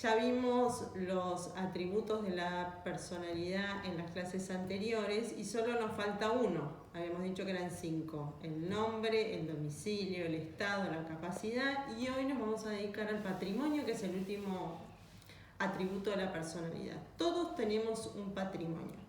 Ya vimos los atributos de la personalidad en las clases anteriores y solo nos falta uno. Habíamos dicho que eran 5. El nombre, el domicilio, el estado, la capacidad. Y hoy nos vamos a dedicar al patrimonio, que es el último atributo de la personalidad. Todos tenemos un patrimonio.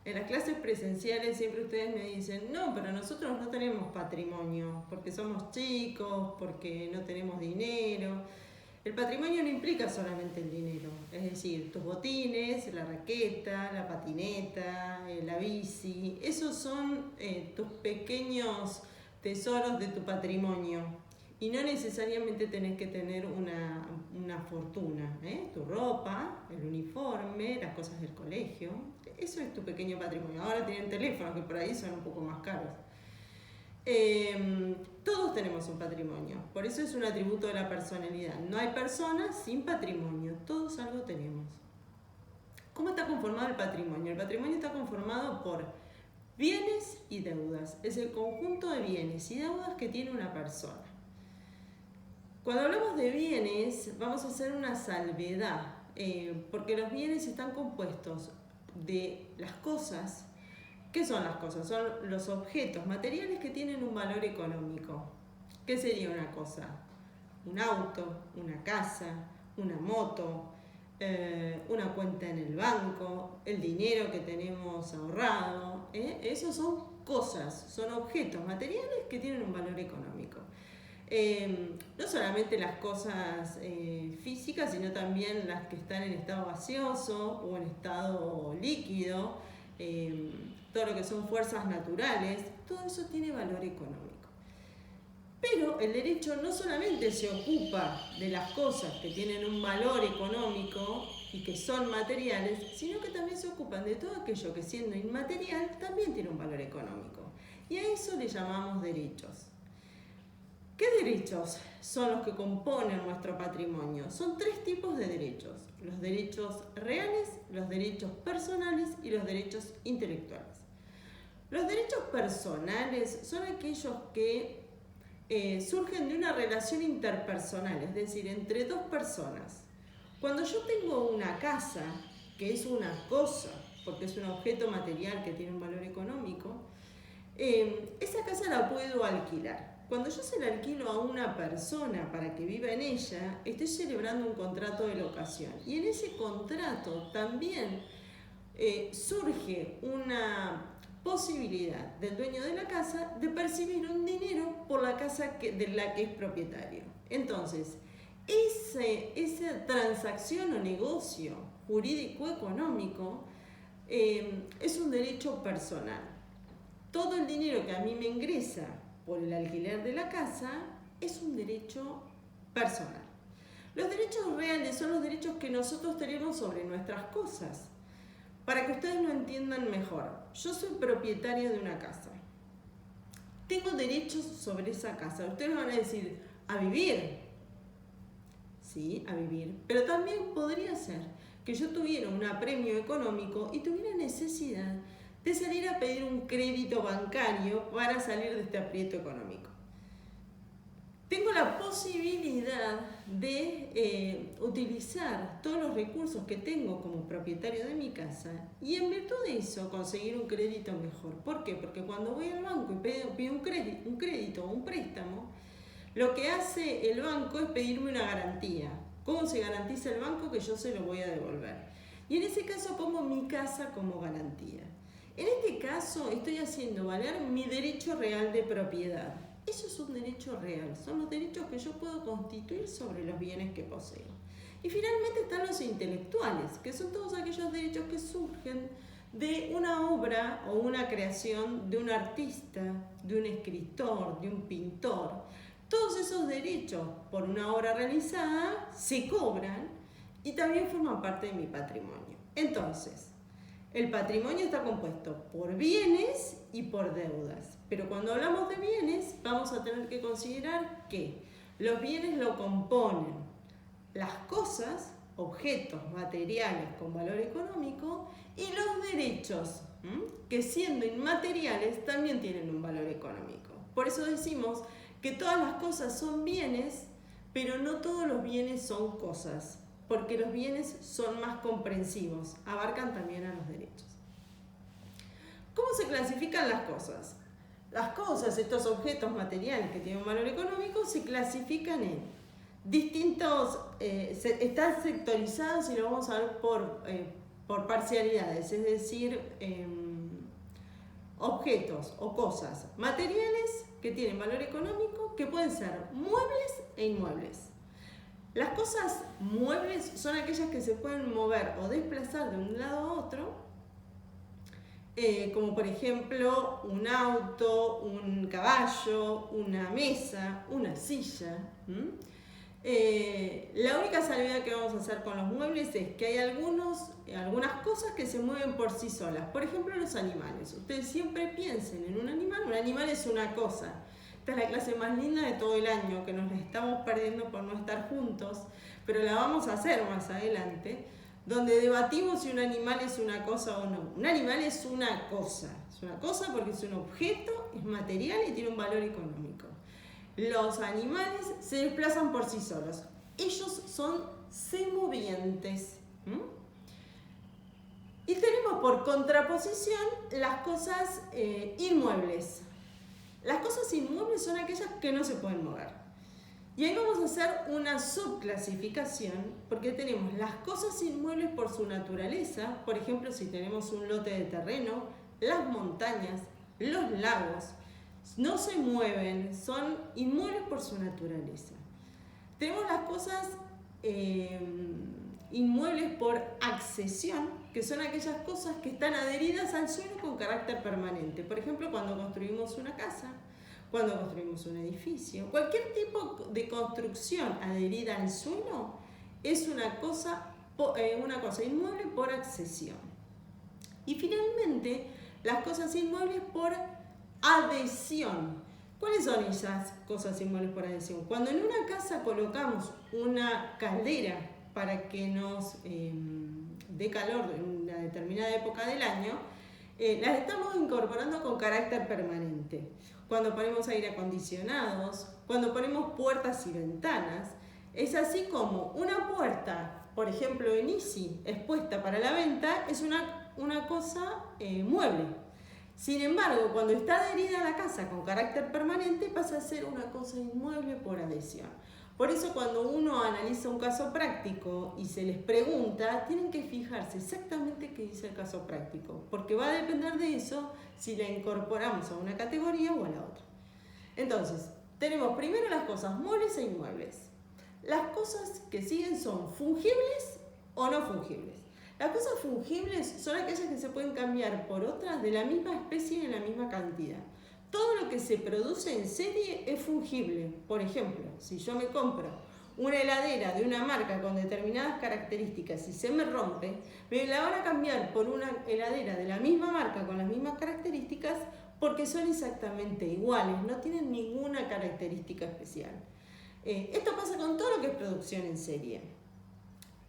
En las clases presenciales siempre ustedes me dicen, no, pero nosotros no tenemos patrimonio, porque somos chicos, porque no tenemos dinero. El patrimonio no implica solamente el dinero, es decir, tus botines, la raqueta, la patineta, la bici, esos son tus pequeños tesoros de tu patrimonio. Y no necesariamente tenés que tener una fortuna, tu ropa, el uniforme, las cosas del colegio, eso es tu pequeño patrimonio. Ahora tienen teléfonos que por ahí son un poco más caros. Todos tenemos un patrimonio, por eso es un atributo de la personalidad. No hay personas sin patrimonio, todos algo tenemos. ¿Cómo está conformado el patrimonio? El patrimonio está conformado por bienes y deudas. Es el conjunto de bienes y deudas que tiene una persona. Cuando hablamos de bienes, vamos a hacer una salvedad, porque los bienes están compuestos de las cosas. ¿Qué son las cosas? Son los objetos materiales que tienen un valor económico. ¿Qué sería una cosa? Un auto, una casa, una moto, una cuenta en el banco, el dinero que tenemos ahorrado. Esos son cosas, son objetos materiales que tienen un valor económico. No solamente las cosas físicas, sino también las que están en estado gaseoso o en estado líquido. Todo lo que son fuerzas naturales, todo eso tiene valor económico. Pero el derecho no solamente se ocupa de las cosas que tienen un valor económico y que son materiales, sino que también se ocupan de todo aquello que siendo inmaterial también tiene un valor económico. Y a eso le llamamos derechos. ¿Qué derechos son los que componen nuestro patrimonio? Son 3 tipos de derechos: los derechos reales, los derechos personales y los derechos intelectuales. Los derechos personales son aquellos que surgen de una relación interpersonal, es decir, entre 2 personas. Cuando yo tengo una casa, que es una cosa, porque es un objeto material que tiene un valor económico, esa casa la puedo alquilar. Cuando yo se la alquilo a una persona para que viva en ella, estoy celebrando un contrato de locación. Y en ese contrato también surge una posibilidad del dueño de la casa de percibir un dinero por la casa de la que es propietario. Entonces, esa transacción o negocio jurídico-económico es un derecho personal. Todo el dinero que a mí me ingresa por el alquiler de la casa es un derecho personal. Los derechos reales son los derechos que nosotros tenemos sobre nuestras cosas. Para que ustedes lo entiendan mejor, yo soy propietaria de una casa. Tengo derechos sobre esa casa. Ustedes me van a decir, ¿a vivir? Sí, a vivir. Pero también podría ser que yo tuviera un apremio económico y tuviera necesidad de salir a pedir un crédito bancario para salir de este aprieto económico. Tengo la posibilidad de utilizar todos los recursos que tengo como propietario de mi casa y en virtud de eso conseguir un crédito mejor. ¿Por qué? Porque cuando voy al banco y pido un crédito o un préstamo, lo que hace el banco es pedirme una garantía. ¿Cómo se garantiza el banco? Que yo se lo voy a devolver. Y en ese caso pongo mi casa como garantía. En este caso estoy haciendo valer mi derecho real de propiedad. Eso es un derecho real, son los derechos que yo puedo constituir sobre los bienes que poseo. Y finalmente están los intelectuales, que son todos aquellos derechos que surgen de una obra o una creación de un artista, de un escritor, de un pintor. Todos esos derechos por una obra realizada se cobran y también forman parte de mi patrimonio. Entonces, el patrimonio está compuesto por bienes y por deudas. Pero cuando hablamos de bienes, vamos a tener que considerar que los bienes lo componen las cosas, objetos materiales con valor económico, y los derechos, que siendo inmateriales también tienen un valor económico. Por eso decimos que todas las cosas son bienes, pero no todos los bienes son cosas. porque los bienes son más comprensivos, abarcan también a los derechos. ¿Cómo se clasifican las cosas? Las cosas, estos objetos materiales que tienen un valor económico, se clasifican en distintos, están sectorizados y lo vamos a ver por parcialidades, es decir, objetos o cosas materiales que tienen valor económico, que pueden ser muebles e inmuebles. Las cosas muebles son aquellas que se pueden mover o desplazar de un lado a otro, como por ejemplo un auto, un caballo, una mesa, una silla. La única salvedad que vamos a hacer con los muebles es que hay algunas cosas que se mueven por sí solas. Por ejemplo, los animales. Ustedes siempre piensen en un animal es una cosa. Esta es la clase más linda de todo el año, que nos la estamos perdiendo por no estar juntos, pero la vamos a hacer más adelante, donde debatimos si un animal es una cosa o no. Un animal es una cosa porque es un objeto, es material y tiene un valor económico. Los animales se desplazan por sí solos. Ellos son semovientes. Y tenemos por contraposición las cosas inmuebles. Las cosas inmuebles son aquellas que no se pueden mover. Y ahí vamos a hacer una subclasificación, porque tenemos las cosas inmuebles por su naturaleza. Por ejemplo, si tenemos un lote de terreno, las montañas, los lagos, no se mueven, son inmuebles por su naturaleza. Tenemos las cosas inmuebles por accesión, que son aquellas cosas que están adheridas al suelo con carácter permanente. Por ejemplo, cuando construimos una casa, cuando construimos un edificio, cualquier tipo de construcción adherida al suelo es una cosa inmueble por accesión. Y finalmente, las cosas inmuebles por adhesión. ¿Cuáles son esas cosas inmuebles por adhesión? Cuando en una casa colocamos una caldera para que nos dé calor en una determinada época del año, las estamos incorporando con carácter permanente. Cuando ponemos aire acondicionados, cuando ponemos puertas y ventanas, es así como una puerta, por ejemplo en Easy, expuesta para la venta, es una cosa mueble. Sin embargo, cuando está adherida a la casa con carácter permanente, pasa a ser una cosa inmueble por adhesión. Por eso cuando uno analiza un caso práctico y se les pregunta, tienen que fijarse exactamente qué dice el caso práctico, porque va a depender de eso si la incorporamos a una categoría o a la otra. Entonces, tenemos primero las cosas muebles e inmuebles. Las cosas que siguen son fungibles o no fungibles. Las cosas fungibles son aquellas que se pueden cambiar por otras de la misma especie y en la misma cantidad. Todo lo que se produce en serie es fungible. Por ejemplo, si yo me compro una heladera de una marca con determinadas características y se me rompe, me la van a cambiar por una heladera de la misma marca con las mismas características porque son exactamente iguales, no tienen ninguna característica especial. Esto pasa con todo lo que es producción en serie.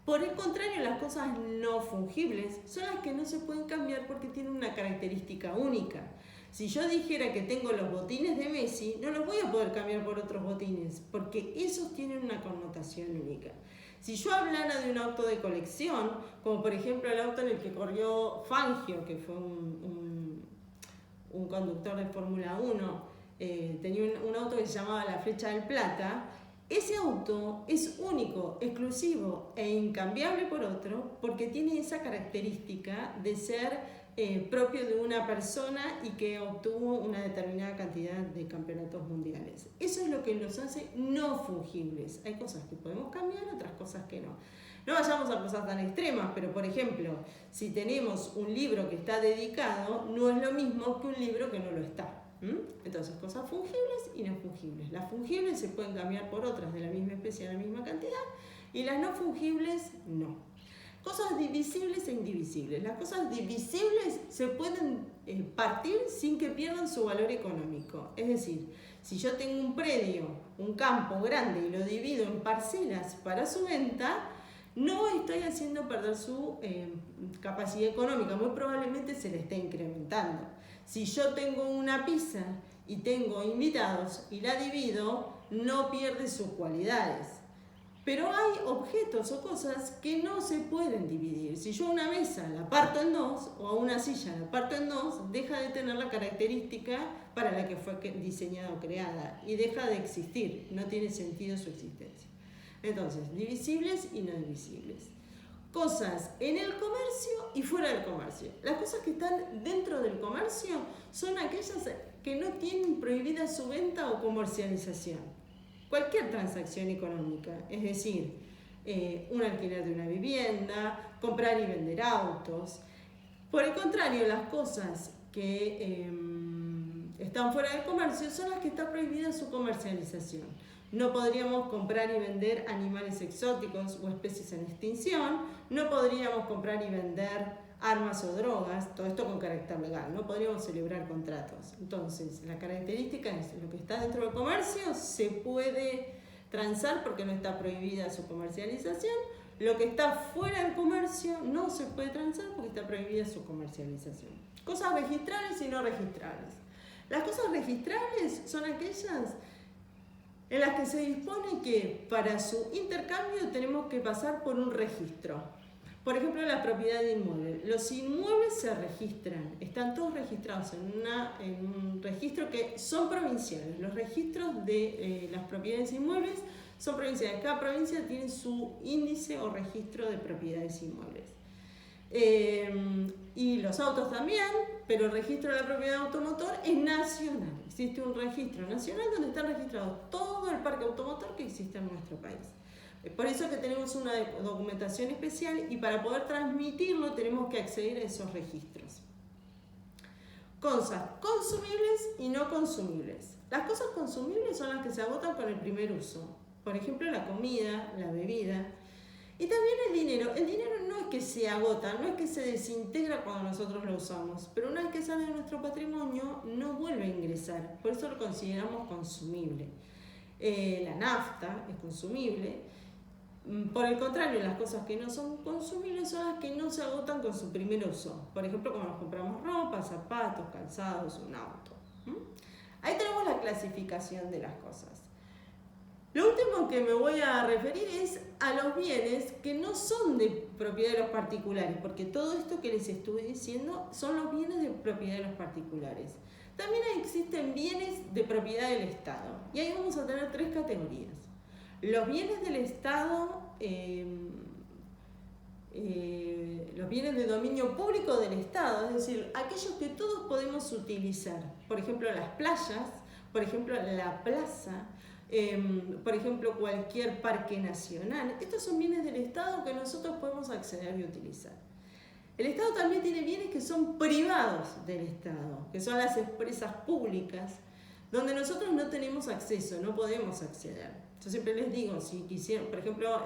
Por el contrario, las cosas no fungibles son las que no se pueden cambiar porque tienen una característica única. Si yo dijera que tengo los botines de Messi, no los voy a poder cambiar por otros botines, porque esos tienen una connotación única. Si yo hablara de un auto de colección, como por ejemplo el auto en el que corrió Fangio, que fue un conductor de Fórmula 1, tenía un auto que se llamaba la Flecha del Plata, ese auto es único, exclusivo e incambiable por otro, porque tiene esa característica de ser propio de una persona y que obtuvo una determinada cantidad de campeonatos mundiales. Eso es lo que los hace no fungibles. Hay cosas que podemos cambiar, otras cosas que no. No vayamos a cosas tan extremas, pero por ejemplo, si tenemos un libro que está dedicado, no es lo mismo que un libro que no lo está. Entonces, cosas fungibles y no fungibles. Las fungibles se pueden cambiar por otras de la misma especie, de la misma cantidad, y las no fungibles no. Cosas divisibles e indivisibles. Las cosas divisibles se pueden partir sin que pierdan su valor económico. Es decir, si yo tengo un predio, un campo grande y lo divido en parcelas para su venta, no estoy haciendo perder su capacidad económica. Muy probablemente se le esté incrementando. Si yo tengo una pizza y tengo invitados y la divido, no pierde sus cualidades. Pero hay objetos o cosas que no se pueden dividir. Si yo una mesa la parto en dos o una silla la parto en dos, deja de tener la característica para la que fue diseñada o creada y deja de existir, no tiene sentido su existencia. Entonces, divisibles y no divisibles. Cosas en el comercio y fuera del comercio. Las cosas que están dentro del comercio son aquellas que no tienen prohibida su venta o comercialización. Cualquier transacción económica, es decir, un alquiler de una vivienda, comprar y vender autos. Por el contrario, las cosas que están fuera del comercio son las que está prohibida su comercialización. No podríamos comprar y vender animales exóticos o especies en extinción, no podríamos comprar y vender armas o drogas, todo esto con carácter legal, no podríamos celebrar contratos. Entonces, la característica es lo que está dentro del comercio se puede transar porque no está prohibida su comercialización, lo que está fuera del comercio no se puede transar porque está prohibida su comercialización. Cosas registrables y no registrables. Las cosas registrables son aquellas en las que se dispone que para su intercambio tenemos que pasar por un registro. Por ejemplo, la propiedad de inmuebles. Los inmuebles se registran, están todos registrados en un registro que son provinciales. Los registros de las propiedades inmuebles son provinciales. Cada provincia tiene su índice o registro de propiedades inmuebles. Y los autos también, pero el registro de la propiedad automotor es nacional. Existe un registro nacional donde está registrado todo el parque automotor que existe en nuestro país. Por eso que tenemos una documentación especial y para poder transmitirlo tenemos que acceder a esos registros. Cosas consumibles y no consumibles. Las cosas consumibles son las que se agotan con el primer uso. Por ejemplo, la comida, la bebida. Y también el dinero. El dinero no es que se agota, no es que se desintegra cuando nosotros lo usamos, pero una vez que sale de nuestro patrimonio no vuelve a ingresar. Por eso lo consideramos consumible. La nafta es consumible. Por el contrario, las cosas que no son consumibles son las que no se agotan con su primer uso. Por ejemplo, cuando nos compramos ropa, zapatos, calzados, un auto. Ahí tenemos la clasificación de las cosas. Lo último que me voy a referir es a los bienes que no son de propiedad de los particulares, porque todo esto que les estuve diciendo son los bienes de propiedad de los particulares. También existen bienes de propiedad del Estado, y ahí vamos a tener tres categorías. Los bienes del Estado, los bienes de dominio público del Estado, es decir, aquellos que todos podemos utilizar. Por ejemplo, las playas, por ejemplo, la plaza, por ejemplo, cualquier parque nacional. Estos son bienes del Estado que nosotros podemos acceder y utilizar. El Estado también tiene bienes que son privados del Estado, que son las empresas públicas, donde nosotros no tenemos acceso, no podemos acceder. Yo siempre les digo, si quisieran, por ejemplo,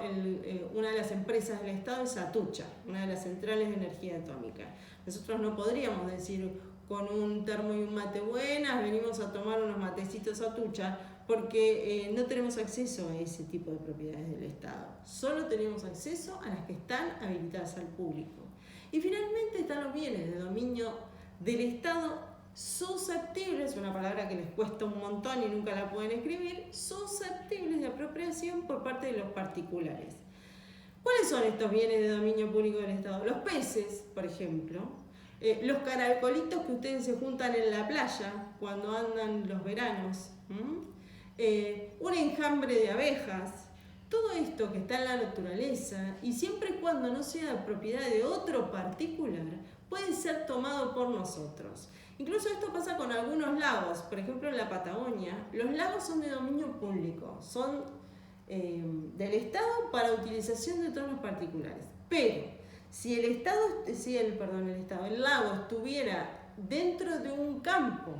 una de las empresas del Estado es Atucha, una de las centrales de energía atómica. Nosotros no podríamos decir con un termo y un mate buenas, venimos a tomar unos matecitos Atucha, porque no tenemos acceso a ese tipo de propiedades del Estado. Solo tenemos acceso a las que están habilitadas al público. Y finalmente están los bienes de dominio del Estado susceptibles, una palabra que les cuesta un montón y nunca la pueden escribir, susceptibles de apropiación por parte de los particulares. ¿Cuáles son estos bienes de dominio público del Estado? Los peces, por ejemplo, los caracolitos que ustedes se juntan en la playa cuando andan los veranos, un enjambre de abejas, todo esto que está en la naturaleza y siempre y cuando no sea de propiedad de otro particular, puede ser tomado por nosotros. Incluso esto pasa con algunos lagos, por ejemplo en la Patagonia, los lagos son de dominio público, son del Estado para utilización de todos los particulares. Pero si el lago estuviera dentro de un campo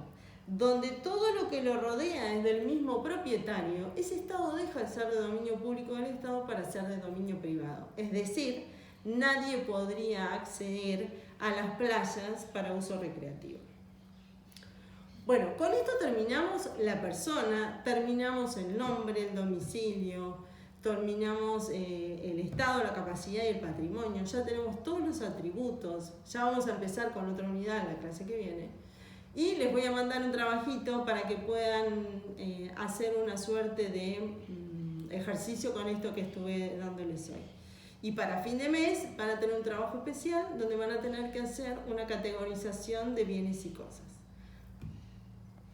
donde todo lo que lo rodea es del mismo propietario, ese Estado deja de ser de dominio público del Estado para ser de dominio privado. Es decir, nadie podría acceder a las playas para uso recreativo. Bueno, con esto terminamos la persona, terminamos el nombre, el domicilio, terminamos el estado, la capacidad y el patrimonio. Ya tenemos todos los atributos. Ya vamos a empezar con otra unidad en la clase que viene. Y les voy a mandar un trabajito para que puedan hacer una suerte de ejercicio con esto que estuve dándoles hoy. Y para fin de mes van a tener un trabajo especial donde van a tener que hacer una categorización de bienes y cosas.